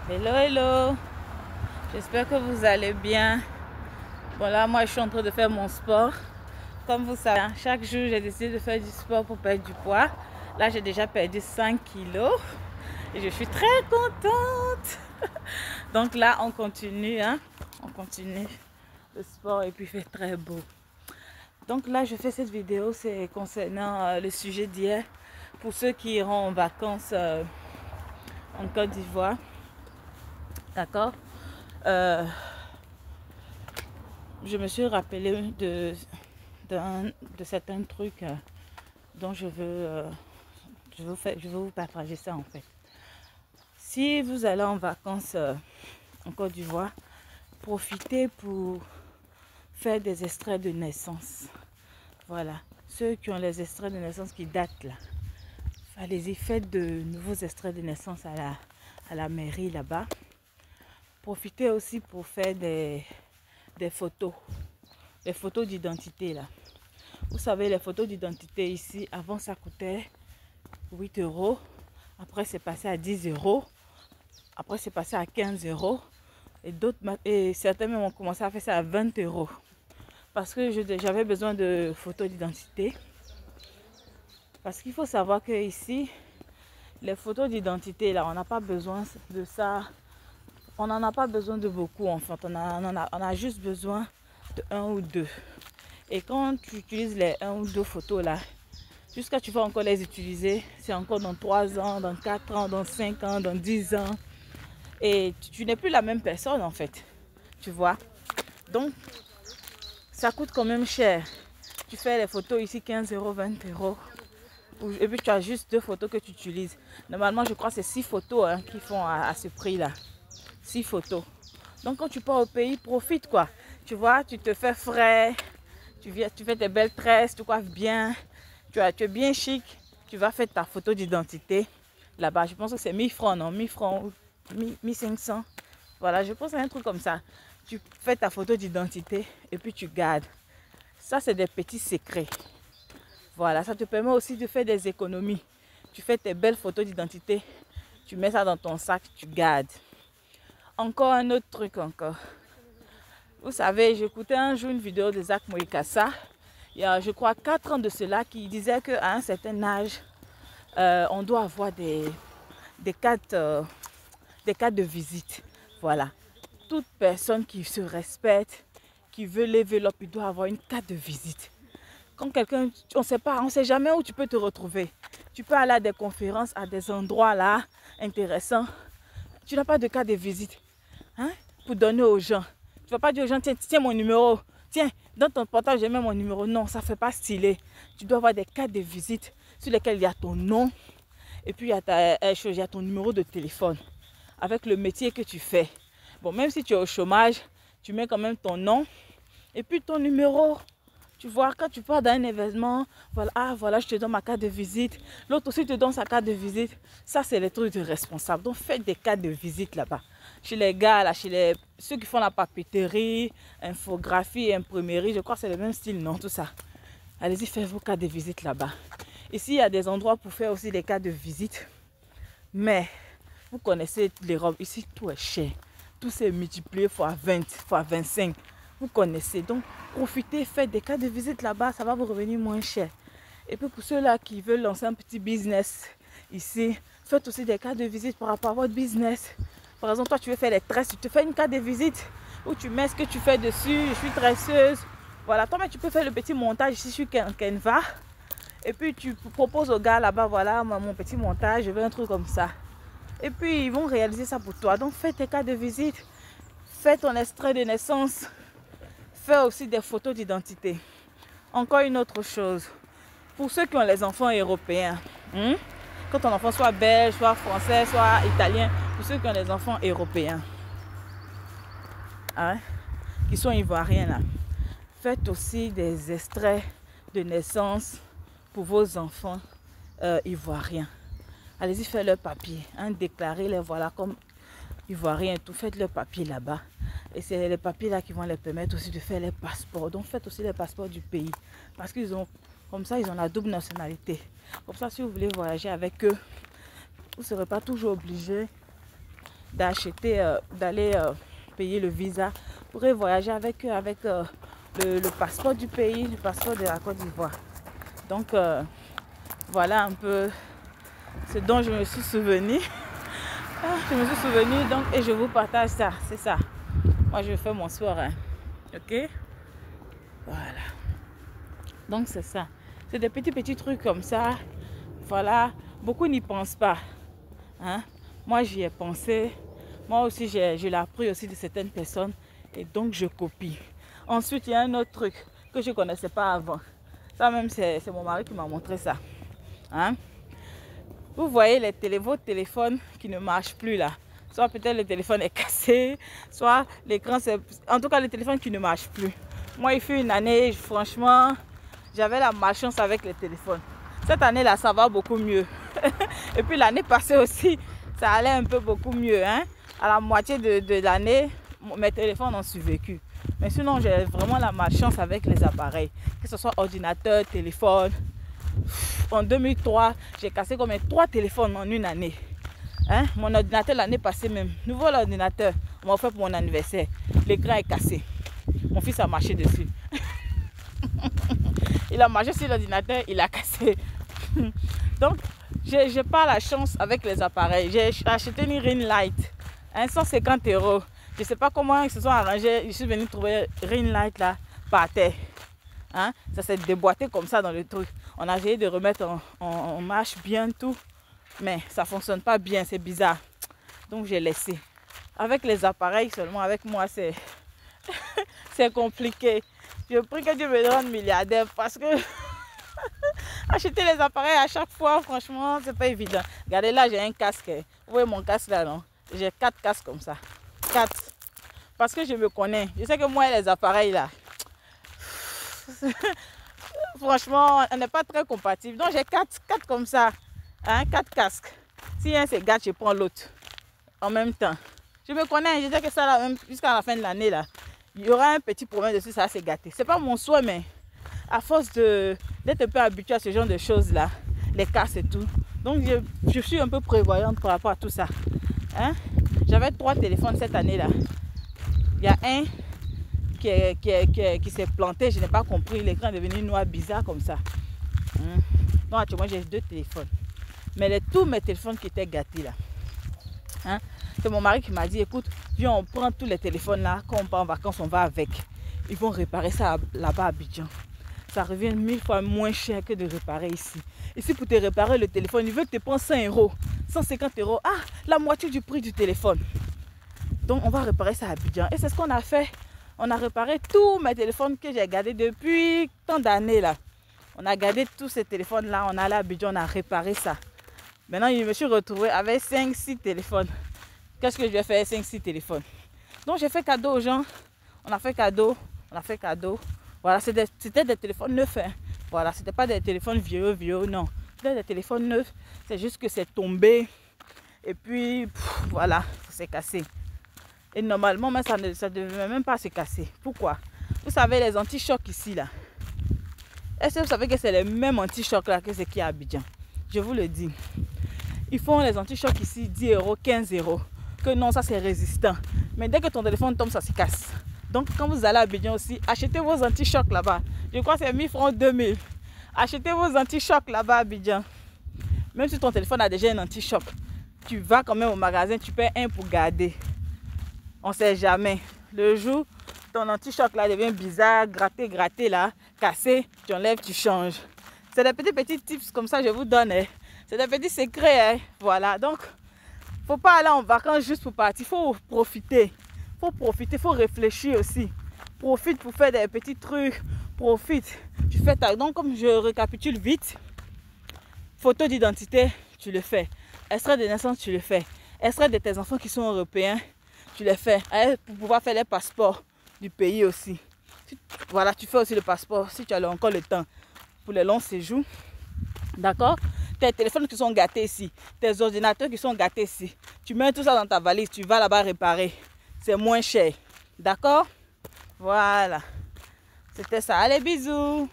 Hello, hello. J'espère que vous allez bien. Bon là, moi je suis en train de faire mon sport. Comme vous savez, chaque jour j'ai décidé de faire du sport pour perdre du poids. Là, j'ai déjà perdu 5 kilos et je suis très contente. Donc là, on continue, hein. On continue le sport et puis il fait très beau. Donc là, je fais cette vidéo, c'est concernant le sujet d'hier. Pour ceux qui iront en vacances en Côte d'Ivoire. D'accord. Je me suis rappelé de certains trucs dont je veux vous partager ça en fait. Si vous allez en vacances en Côte d'Ivoire, profitez pour faire des extraits de naissance. Voilà, ceux qui ont les extraits de naissance qui datent là, allez-y, faites de nouveaux extraits de naissance à la mairie là-bas. Profitez aussi pour faire des photos, les photos d'identité là. Vous savez, les photos d'identité ici, avant ça coûtait 8 €. Après, c'est passé à 10 €. Après, c'est passé à 15 €. Et certains même ont commencé à faire ça à 20 €. Parce que j'avais besoin de photos d'identité. Parce qu'il faut savoir que ici, les photos d'identité, là, on n'a pas besoin de ça. On n'en a pas besoin de beaucoup, en fait. On a juste besoin de 1 ou 2. Et quand tu utilises les 1 ou 2 photos, là, jusqu'à tu vas encore les utiliser, c'est encore dans 3 ans, dans 4 ans, dans 5 ans, dans 10 ans. Et tu n'es plus la même personne, en fait. Tu vois. Donc, ça coûte quand même cher. Tu fais les photos ici, 15 €, 20 €. Et puis, tu as juste 2 photos que tu utilises. Normalement, je crois que c'est 6 photos hein, qui font à ce prix-là. 6 photos. Donc, quand tu pars au pays, profite, quoi. Tu vois, tu te fais frais. Tu fais tes belles tresses, tu coiffes bien. Tu es bien chic. Tu vas faire ta photo d'identité là-bas. Je pense que c'est 1000 francs, non? 1000 francs ou 1500. Voilà, je pense que c'est un truc comme ça. Tu fais ta photo d'identité et puis tu gardes. Ça, c'est des petits secrets. Voilà, ça te permet aussi de faire des économies. Tu fais tes belles photos d'identité. Tu mets ça dans ton sac, tu gardes. Encore un autre truc encore. Vous savez, j'écoutais un jour une vidéo de Zach Moïkassa. Il y a, je crois, 4 ans de cela, qui disait qu'à un certain âge, on doit avoir des cartes de visite. Voilà. Toute personne qui se respecte, qui veut level up, il doit avoir une carte de visite. Quand quelqu'un, on ne sait jamais où tu peux te retrouver. Tu peux aller à des conférences, à des endroits là, intéressants. Tu n'as pas de carte de visite hein, pour donner aux gens. Tu ne vas pas dire aux gens, tiens mon numéro. Tiens, dans ton portable, j'ai mis mon numéro. Non, ça ne fait pas stylé. Tu dois avoir des cartes de visite sur lesquelles il y a ton nom. Et puis, il y a ton numéro de téléphone. Avec le métier que tu fais. Bon, même si tu es au chômage, tu mets quand même ton nom. Et puis, ton numéro. Tu vois, quand tu pars dans un événement, voilà, voilà, je te donne ma carte de visite. L'autre aussi te donne sa carte de visite. Ça, c'est les trucs de responsable. Donc, faites des cartes de visite là-bas. Chez les gars, là, ceux qui font la papeterie, infographie, imprimerie, je crois que c'est le même style, non, tout ça. Allez-y, faites vos cartes de visite là-bas. Ici, il y a des endroits pour faire aussi des cartes de visite. Mais, vous connaissez les robes. Ici, tout est cher. Tout s'est multiplié fois 20, fois 25. Vous connaissez. Donc, profitez, faites des cartes de visite là-bas. Ça va vous revenir moins cher. Et puis, pour ceux-là qui veulent lancer un petit business ici, faites aussi des cartes de visite par rapport à votre business. Par exemple, toi, tu veux faire les tresses. Tu te fais une carte de visite où tu mets ce que tu fais dessus. Je suis tresseuse. Voilà. Toi, mais tu peux faire le petit montage ici sur Canva. Et puis, tu proposes au gars là-bas, voilà, mon petit montage. Je veux un truc comme ça. Et puis, ils vont réaliser ça pour toi. Donc, fais tes cartes de visite. Fais ton extrait de naissance. Fais aussi des photos d'identité. Encore une autre chose. Pour ceux qui ont les enfants européens, quand ton enfant soit belge, soit français, soit italien, pour ceux qui ont les enfants européens, hein, qui sont ivoiriens là, faites aussi des extraits de naissance pour vos enfants ivoiriens. Allez-y, faites leur papier, hein, déclarez-les voilà comme ivoiriens et tout, faites leur papier là-bas. Et c'est les papiers là qui vont les permettre aussi de faire les passeports. Donc faites aussi les passeports du pays. Parce qu'ils ont, comme ça, ils ont la double nationalité. Comme ça, si vous voulez voyager avec eux, vous ne serez pas toujours obligé d'acheter, d'aller payer le visa. Vous pourrez voyager avec eux, avec le passeport du pays, le passeport de la Côte d'Ivoire. Donc, voilà un peu ce dont je me suis souvenu. Je me suis souvenu donc, et je vous partage ça, c'est ça. Moi, je fais mon sport, hein. Ok? Voilà. Donc, c'est ça. C'est des petits trucs comme ça. Voilà. Beaucoup n'y pensent pas. Hein? Moi, j'y ai pensé. Moi aussi, je l'ai appris aussi de certaines personnes. Et donc, je copie. Ensuite, il y a un autre truc que je ne connaissais pas avant. Ça même, c'est mon mari qui m'a montré ça. Hein? Vous voyez vos téléphones qui ne marchent plus là. Soit peut-être le téléphone est cassé, soit l'écran c'est... En tout cas, le téléphone qui ne marche plus. Moi, il fut une année, franchement, j'avais la malchance avec les téléphones. Cette année-là, ça va beaucoup mieux. Et puis l'année passée aussi, ça allait un peu beaucoup mieux. Hein? À la moitié de l'année, mes téléphones ont survécu. Mais sinon, j'ai vraiment la malchance avec les appareils. Que ce soit ordinateur, téléphone. En 2003, j'ai cassé comme 3 téléphones en une année. Hein? Mon ordinateur l'année passée même, nouveau ordinateur, on m'a offert pour mon anniversaire. L'écran est cassé. Mon fils a marché dessus. Il a marché sur l'ordinateur, il a cassé. Donc, j'ai pas la chance avec les appareils. J'ai acheté une Ring Light, 150 €. Je ne sais pas comment ils se sont arrangés. Je suis venue trouver Ring Light là, par terre. Hein? Ça s'est déboîté comme ça dans le truc. On a essayé de remettre en marche bien tout. Mais ça ne fonctionne pas bien, c'est bizarre. Donc j'ai laissé. Avec les appareils seulement, avec moi, c'est c'est compliqué. Je prie que Dieu me rende milliardaire parce que acheter les appareils à chaque fois, franchement, c'est pas évident. Regardez là, j'ai un casque. Vous voyez mon casque là, non? J'ai 4 casques comme ça. 4. Parce que je me connais. Je sais que moi, les appareils là, franchement, on n'est pas très compatible. Donc j'ai 4 comme ça. Hein, 4 casques. Si un se gâte, je prends l'autre en même temps. Je me connais, je sais que ça là, même jusqu'à la fin de l'année là, il y aura un petit problème dessus, ça va se gâter. C'est pas mon souhait, mais à force d'être un peu habitué à ce genre de choses là, les casques et tout. Donc je suis un peu prévoyante par rapport à tout ça. Hein? J'avais 3 téléphones cette année là. Il y a un qui s'est planté, je n'ai pas compris, l'écran est devenu noir bizarre comme ça. Donc actuellement j'ai 2 téléphones. Mais tous mes téléphones qui étaient gâtés là. Hein? C'est mon mari qui m'a dit, écoute, viens on prend tous les téléphones là, quand on part en vacances, on va avec. Ils vont réparer ça là-bas à Abidjan. Ça revient 1000 fois moins cher que de réparer ici. Ici pour te réparer le téléphone, ils veulent te prendre 100 €, 150 €. Ah, la moitié du prix du téléphone. Donc on va réparer ça à Abidjan. Et c'est ce qu'on a fait. On a réparé tous mes téléphones que j'ai gardés depuis tant d'années là. On a gardé tous ces téléphones là, on est allé à Abidjan, on a réparé ça. Maintenant, je me suis retrouvée avec 5-6 téléphones. Qu'est-ce que je vais faire 5-6 téléphones? Donc, j'ai fait cadeau aux gens. On a fait cadeau. Voilà, c'était des téléphones neufs. Hein. Voilà, c'était pas des téléphones vieux, non. C'était des téléphones neufs. C'est juste que c'est tombé. Et puis, voilà, ça s'est cassé. Et normalement, ça ne devait même pas se casser. Pourquoi? Vous savez, les anti-chocs ici, là. Est-ce que vous savez que c'est les mêmes anti-chocs là que ce qui est à Abidjan? Je vous le dis. Ils font les anti-chocs ici 10 €, 15 €. Que non, ça c'est résistant. Mais dès que ton téléphone tombe, ça se casse. Donc quand vous allez à Abidjan aussi, achetez vos anti-chocs là-bas. Je crois que c'est 1000 francs, 2000. Achetez vos anti-chocs là-bas à Abidjan. Même si ton téléphone a déjà un anti-choc, tu vas quand même au magasin, tu paies un pour garder. On ne sait jamais. Le jour, ton anti-choc là devient bizarre, gratté là, cassé, tu enlèves, tu changes. C'est des petits tips comme ça, je vous donne. Hein. C'est des petits secrets. Hein. Voilà, donc, faut pas aller en vacances juste pour partir. Il faut profiter. Il faut réfléchir aussi. Profite pour faire des petits trucs. Profite. Tu fais ta... Donc, comme je récapitule vite, photo d'identité, tu le fais. Extrait de naissance, tu le fais. Extrait de tes enfants qui sont européens, tu les fais. Pour pouvoir faire les passeports du pays aussi. Voilà, tu fais aussi le passeport si tu as encore le temps pour les longs séjours. D'accord? Tes téléphones qui sont gâtés ici, tes ordinateurs qui sont gâtés ici. Tu mets tout ça dans ta valise, tu vas là-bas réparer. C'est moins cher. D'accord? Voilà. C'était ça. Allez, bisous.